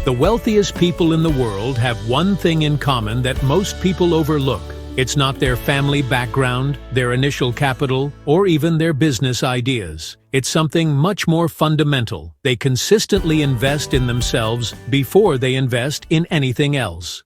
The wealthiest people in the world have one thing in common that most people overlook. It's not their family background, their initial capital, or even their business ideas. It's something much more fundamental. They consistently invest in themselves before they invest in anything else.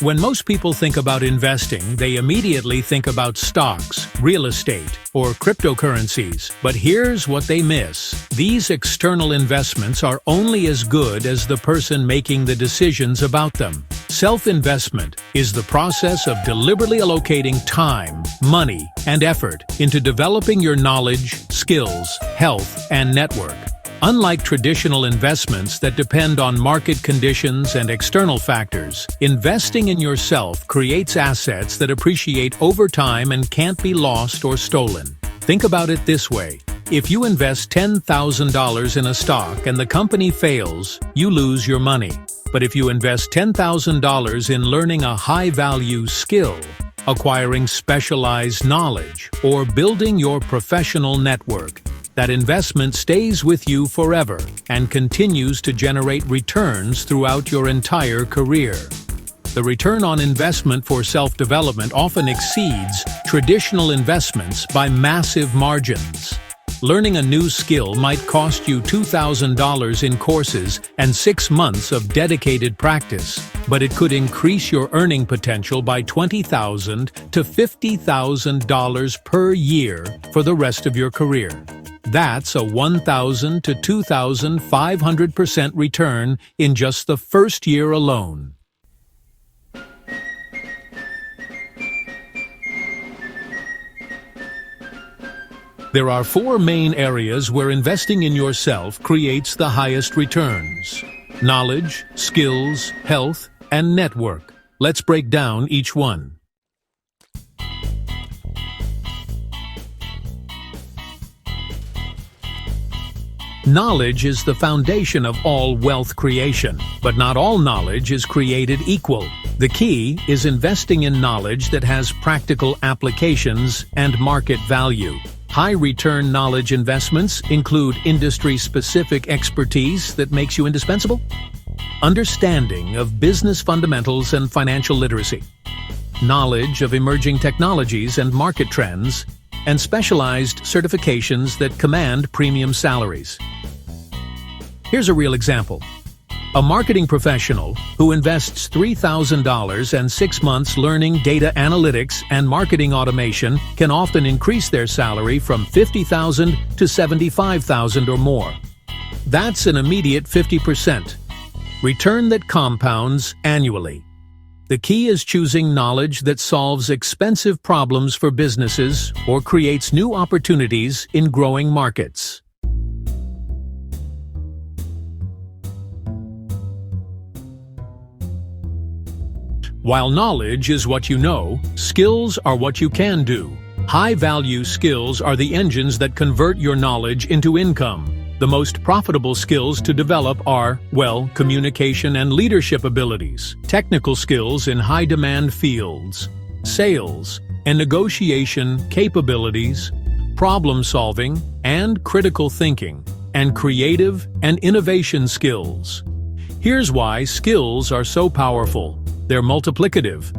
When most people think about investing, they immediately think about stocks, real estate, or cryptocurrencies. But here's what they miss. These external investments are only as good as the person making the decisions about them. Self-investment is the process of deliberately allocating time, money, and effort into developing your knowledge, skills, health, and network. Unlike traditional investments that depend on market conditions and external factors, investing in yourself creates assets that appreciate over time and can't be lost or stolen. Think about it this way. If you invest $10,000 in a stock and the company fails, you lose your money. But if you invest $10,000 in learning a high-value skill, acquiring specialized knowledge, or building your professional network, that investment stays with you forever and continues to generate returns throughout your entire career. The return on investment for self-development often exceeds traditional investments by massive margins. Learning a new skill might cost you $2,000 in courses and 6 months of dedicated practice, but it could increase your earning potential by $20,000 to $50,000 per year for the rest of your career. That's a 1,000 to 2,500% return in just the first year alone. There are 4 main areas where investing in yourself creates the highest returns: knowledge, skills, health, and network. Let's break down each one. Knowledge is the foundation of all wealth creation, but not all knowledge is created equal. The key is investing in knowledge that has practical applications and market value. High-return knowledge investments include industry-specific expertise that makes you indispensable, understanding of business fundamentals and financial literacy, knowledge of emerging technologies and market trends, and specialized certifications that command premium salaries. Here's a real example. A marketing professional who invests $3,000 and 6 months learning data analytics and marketing automation can often increase their salary from $50,000 to $75,000 or more. That's an immediate 50% return that compounds annually. The key is choosing knowledge that solves expensive problems for businesses or creates new opportunities in growing markets. While knowledge is what you know, skills are what you can do. High-value skills are the engines that convert your knowledge into income. The most profitable skills to develop are, well, communication and leadership abilities, technical skills in high-demand fields, sales and negotiation capabilities, problem-solving and critical thinking, and creative and innovation skills. Here's why skills are so powerful. They're multiplicative.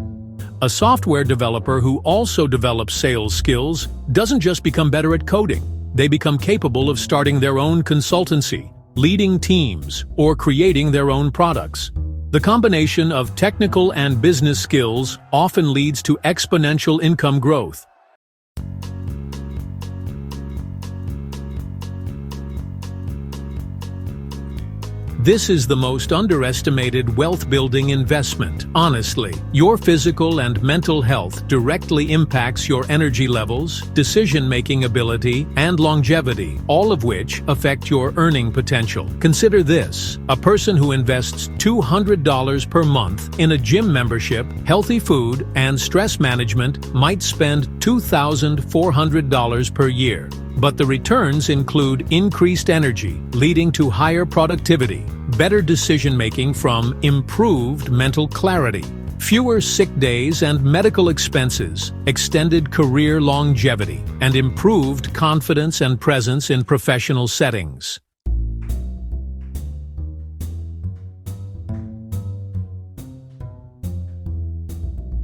A software developer who also develops sales skills doesn't just become better at coding. They become capable of starting their own consultancy, leading teams, or creating their own products. The combination of technical and business skills often leads to exponential income growth. This is the most underestimated wealth-building investment. Honestly, your physical and mental health directly impacts your energy levels, decision-making ability, and longevity, all of which affect your earning potential. Consider this: a person who invests $200 per month in a gym membership, healthy food, and stress management might spend $2,400 per year. But the returns include increased energy, leading to higher productivity, better decision-making from improved mental clarity, Fewer sick days and medical expenses, extended career longevity, and improved confidence and presence in professional settings.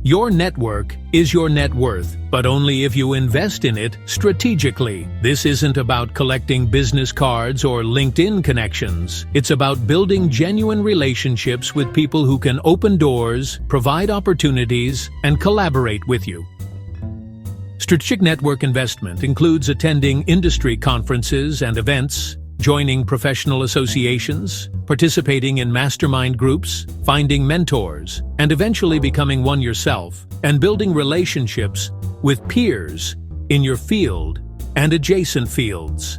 Your network is your net worth, but only if you invest in it strategically. This isn't about collecting business cards or LinkedIn connections. It's about building genuine relationships with people who can open doors, provide opportunities, and collaborate with you. Strategic network investment includes attending industry conferences and events, joining professional associations, participating in mastermind groups, finding mentors, and eventually becoming one yourself, and building relationships with peers in your field and adjacent fields.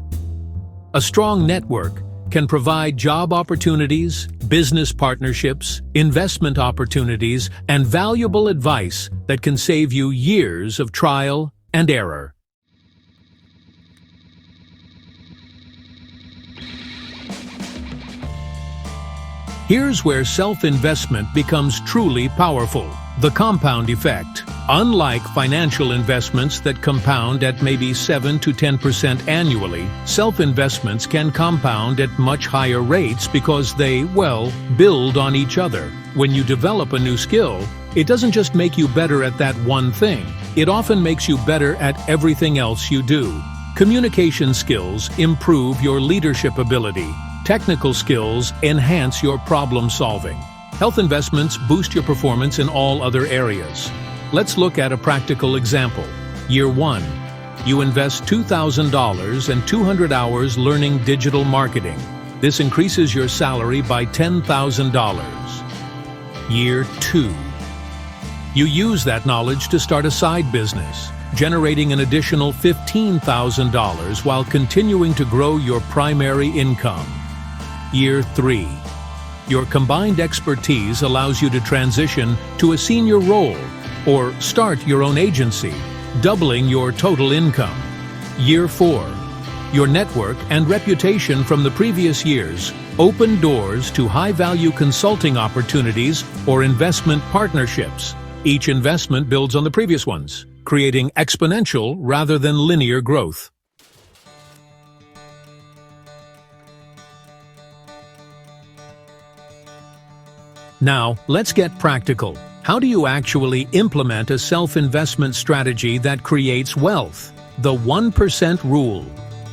A strong network can provide job opportunities, business partnerships, investment opportunities, and valuable advice that can save you years of trial and error. Here's where self-investment becomes truly powerful. The compound effect. Unlike financial investments that compound at maybe 7 to 10% annually, self-investments can compound at much higher rates because they, build on each other. When you develop a new skill, it doesn't just make you better at that one thing. It often makes you better at everything else you do. Communication skills improve your leadership ability. Technical skills enhance your problem solving. Health investments boost your performance in all other areas. Let's look at a practical example. Year 1. You invest $2,000 and 200 hours learning digital marketing. This increases your salary by $10,000. Year 2. You use that knowledge to start a side business, generating an additional $15,000 while continuing to grow your primary income. Year 3. Your combined expertise allows you to transition to a senior role or start your own agency, doubling your total income. Year 4. Your network and reputation from the previous years open doors to high-value consulting opportunities or investment partnerships. Each investment builds on the previous ones, creating exponential rather than linear growth. Now, let's get practical. How do you actually implement a self-investment strategy that creates wealth? The 1% rule.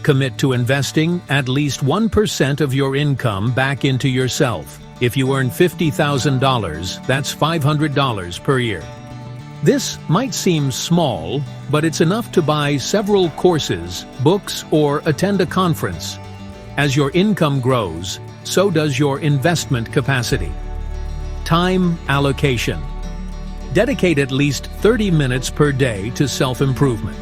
Commit to investing at least 1% of your income back into yourself. If you earn $50,000, that's $500 per year. This might seem small, but it's enough to buy several courses, books, or attend a conference. As your income grows, so does your investment capacity. Time allocation. Dedicate at least 30 minutes per day to self-improvement.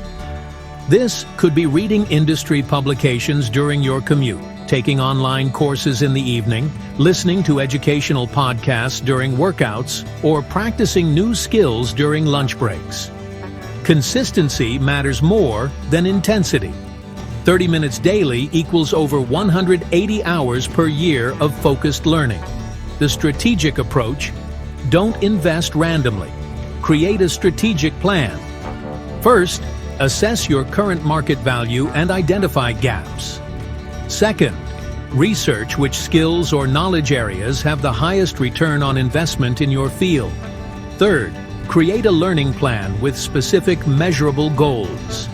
This could be reading industry publications during your commute, taking online courses in the evening, listening to educational podcasts during workouts, or practicing new skills during lunch breaks. Consistency matters more than intensity. 30 minutes daily equals over 180 hours per year of focused learning. The strategic approach: don't invest randomly. Create a strategic plan. First, assess your current market value and identify gaps. Second, research which skills or knowledge areas have the highest return on investment in your field. Third, create a learning plan with specific measurable goals.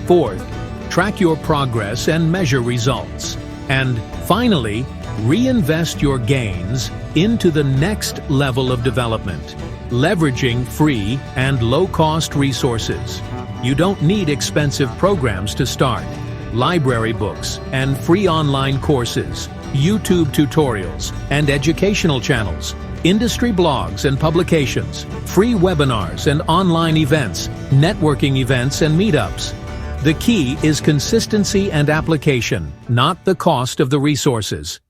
Fourth, track your progress and measure results. And finally, reinvest your gains into the next level of development, leveraging free and low-cost resources. You don't need expensive programs to start. Library books and free online courses, YouTube tutorials and educational channels, industry blogs and publications, free webinars and online events, networking events and meetups. The key is consistency and application, not the cost of the resources.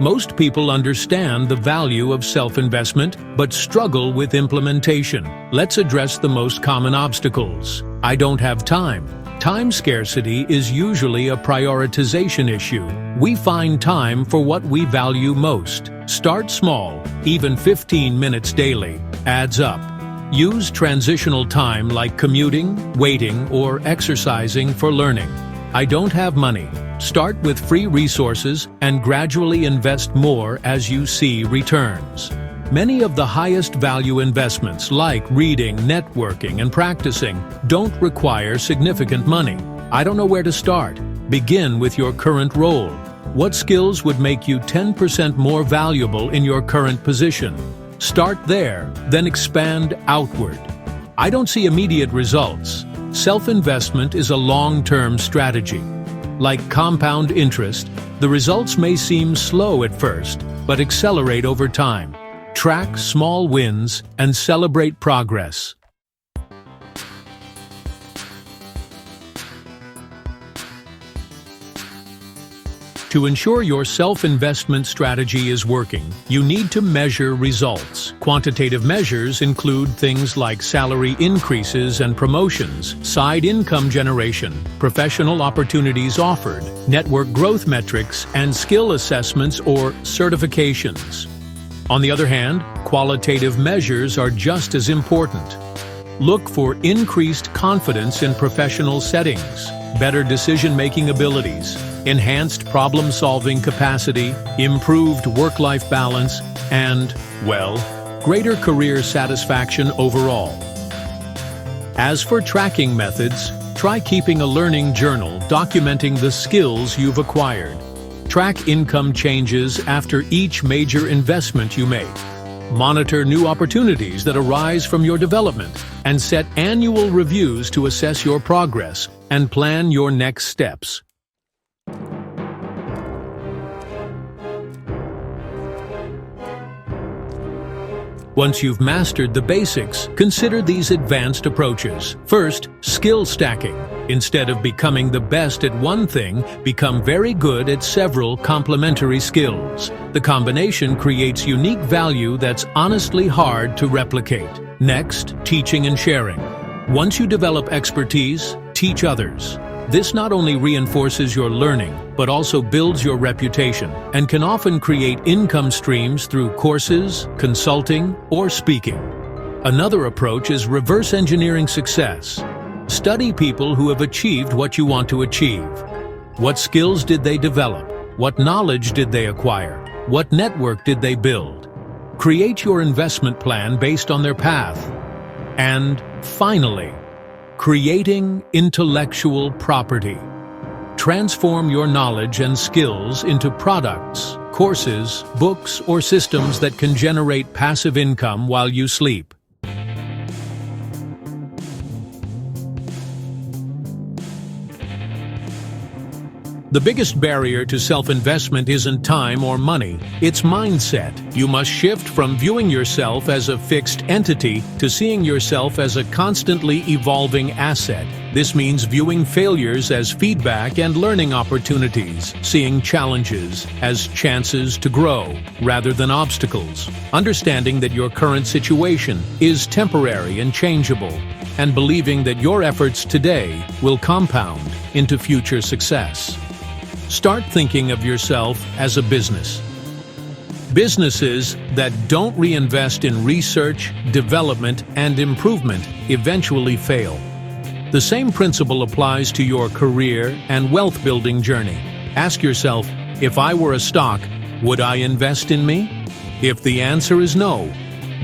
Most people understand the value of self-investment, but struggle with implementation. Let's address the most common obstacles. I don't have time. Time scarcity is usually a prioritization issue. We find time for what we value most. Start small, even 15 minutes daily adds up. Use transitional time like commuting, waiting, or exercising for learning. I don't have money. Start with free resources and gradually invest more as you see returns. Many of the highest value investments like reading, networking, and practicing don't require significant money. I don't know where to start. Begin with your current role. What skills would make you 10% more valuable in your current position? Start there, then expand outward. I don't see immediate results. Self-investment is a long-term strategy. Like compound interest, the results may seem slow at first, but accelerate over time. Track small wins and celebrate progress. To ensure your self-investment strategy is working, you need to measure results. Quantitative measures include things like salary increases and promotions, side income generation, professional opportunities offered, network growth metrics, and skill assessments or certifications. On the other hand, qualitative measures are just as important. Look for increased confidence in professional settings, better decision-making abilities, enhanced problem-solving capacity, improved work-life balance, and, well, greater career satisfaction overall. As for tracking methods, try keeping a learning journal documenting the skills you've acquired. Track income changes after each major investment you make. Monitor new opportunities that arise from your development, and set annual reviews to assess your progress and plan your next steps. Once you've mastered the basics, consider these advanced approaches. First, skill stacking. Instead of becoming the best at one thing, become very good at several complementary skills. The combination creates unique value that's honestly hard to replicate. Next, teaching and sharing. Once you develop expertise, teach others. This not only reinforces your learning, but also builds your reputation and can often create income streams through courses, consulting, or speaking. Another approach is reverse engineering success. Study people who have achieved what you want to achieve. What skills did they develop? What knowledge did they acquire? What network did they build? Create your investment plan based on their path. And finally, creating intellectual property. Transform your knowledge and skills into products, courses, books, or systems that can generate passive income while you sleep. The biggest barrier to self-investment isn't time or money, it's mindset. You must shift from viewing yourself as a fixed entity to seeing yourself as a constantly evolving asset. This means viewing failures as feedback and learning opportunities, seeing challenges as chances to grow rather than obstacles, understanding that your current situation is temporary and changeable, and believing that your efforts today will compound into future success. Start thinking of yourself as a business. Businesses that don't reinvest in research, development, and improvement eventually fail. The same principle applies to your career and wealth-building journey. Ask yourself, if I were a stock, would I invest in me? If the answer is no,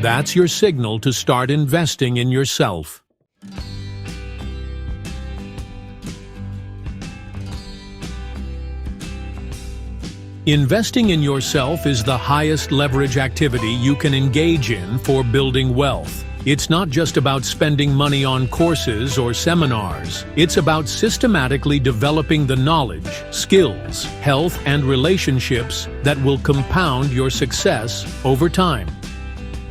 that's your signal to start investing in yourself. Investing in yourself is the highest leverage activity you can engage in for building wealth. It's not just about spending money on courses or seminars. It's about systematically developing the knowledge, skills, health, and relationships that will compound your success over time.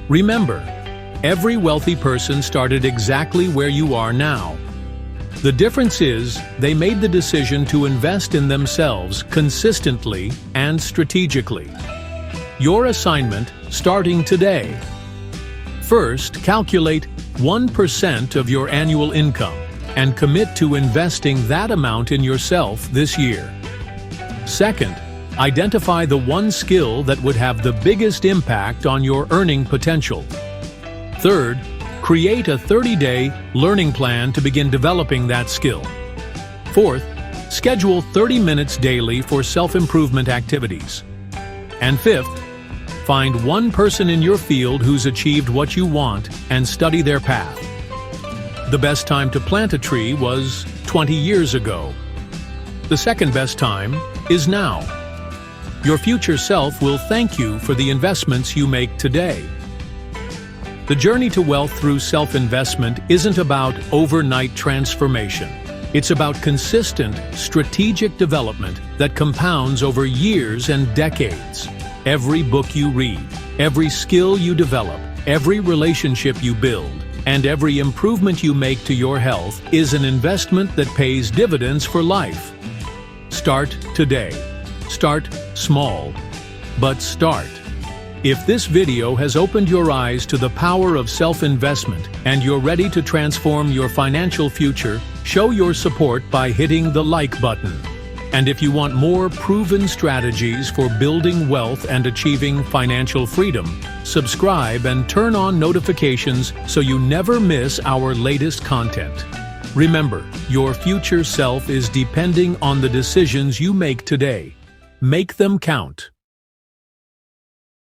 Remember, every wealthy person started exactly where you are now. The difference is, they made the decision to invest in themselves consistently and strategically. Your assignment, starting today. First, calculate 1% of your annual income and commit to investing that amount in yourself this year. Second, identify the one skill that would have the biggest impact on your earning potential. Third, create a 30-day learning plan to begin developing that skill. Fourth, schedule 30 minutes daily for self-improvement activities. And fifth, find one person in your field who's achieved what you want and study their path. The best time to plant a tree was 20 years ago. The second best time is now. Your future self will thank you for the investments you make today. The journey to wealth through self-investment isn't about overnight transformation. It's about consistent, strategic development that compounds over years and decades. Every book you read, every skill you develop, every relationship you build, and every improvement you make to your health is an investment that pays dividends for life. Start today. Start small, but start. If this video has opened your eyes to the power of self-investment and you're ready to transform your financial future, show your support by hitting the like button. And if you want more proven strategies for building wealth and achieving financial freedom, subscribe and turn on notifications so you never miss our latest content. Remember, your future self is depending on the decisions you make today. Make them count.